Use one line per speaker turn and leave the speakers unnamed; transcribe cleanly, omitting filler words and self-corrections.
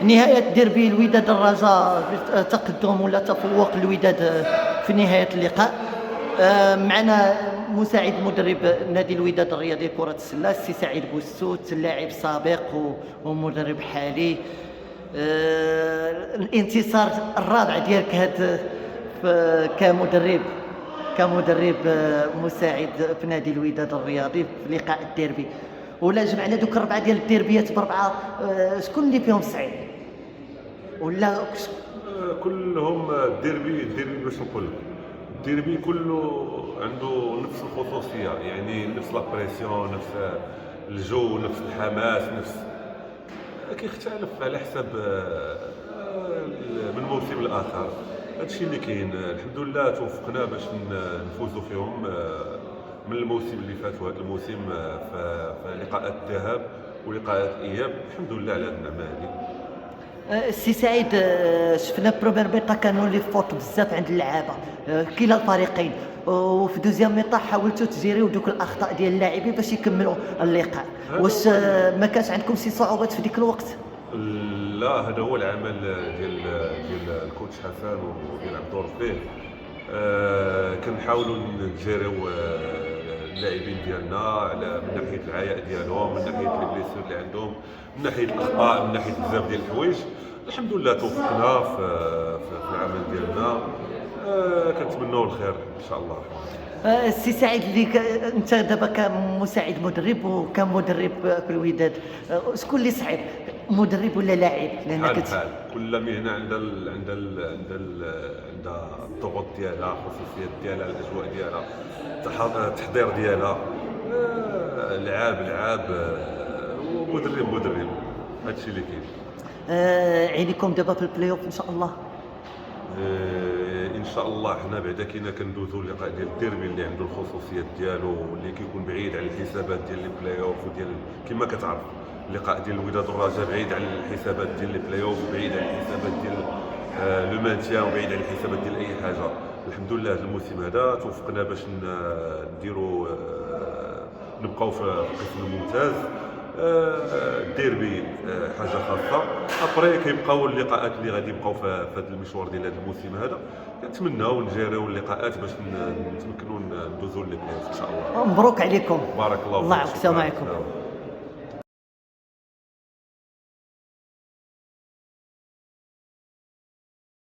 نهاية ديربي الوداد الرجاء بتقدم ولا تفوق الوداد في نهاية اللقاء. معنا مساعد مدرب نادي الوداد الرياضي لكرة السلة السي سعيد بوستوت، لاعب سابق ومدرب حالي. الانتصار الرابع ديالك هاد كمدرب مساعد في نادي الوداد الرياضي في لقاء الديربي، ولا جمعنا دوك الربعه ديال الديربيات بربعه. شكون اللي فيهم صعيب ولا
كلهم الديربي باش نقول لك الديربي كله عنده نفس الخصوصيه، يعني نفس لابريسيون، نفس الجو، نفس الحماس، نفس كيختلف على حسب من موسم لاخر. هادشي اللي كاين. الحمد لله توفقنا باش نفوزوا فيهم من الموسم اللي فات وهذا الموسم في لقاءات الذهاب ولقاءات الاياب. الحمد لله على هذه النعمه هذه.
السي سعيد، شفنا بروميير ميطا كانوا لي فوت بزاف عند اللعابه كلا الفريقين، وفي دوزيام ميطا حاولتوا تجيريو دوك الاخطاء ديال اللاعبين باش يكملوا اللقاء. واش ما كانش عندكم شي صعوبات في ديك الوقت؟
لا، هذا هو العمل ديال الكوتش حسن وديال عبد الرفيق. كنحاولوا نجيريو اللاعبين ديالنا على من ناحيه العياء ديالهم، من ناحيه لي بليسور اللي عندهم، من ناحيه الاخطاء، من ناحيه بزاف ديال الحوايج. الحمد لله توفقنا في العمل ديالنا. كنتمنوا الخير ان شاء الله.
السي سعيد، انت دابا كمساعد مدرب وكمدرب في الوداد، شكون اللي صعيب، مدرب ولا لاعب؟
لان كل مهنه عندها الضغوط ديالها، الخصوصيات ديالها، الاجواء ديالها، التحضير ديالها. لعاب ومدرب. هادشي اللي كاين.
عينيكم دابا في البلاي اوف ان شاء الله.
ان شاء الله. حنا بعدا كينا كندوزو اللقاء ديال الديربي اللي عنده الخصوصيات ديالو واللي كيكون بعيد على الحسابات ديال البلاي اوف وديال كما كتعرف اللقاء ديال الوداد والرجاء بعيد على الحسابات ديال البلاي اوف وبعيد على الحسابات ديال لو مانتيان وبعيد على الحسابات ديال اي حاجه. الحمد لله هذا الموسم هذا توفقنا باش نديروا نبقاو في القسم الممتاز. الديربي حاجه خاصه. ابري كيبقاو اللقاءات اللي غادي يبقاو في هذا المشوار ديال هذا الموسم هذا. كنتمناو نجيريو اللقاءات باش نتمكنوا ندوزوا للبلاي ان شاء الله.
مبروك عليكم.
بارك الله فيك.
الله يعطيكم.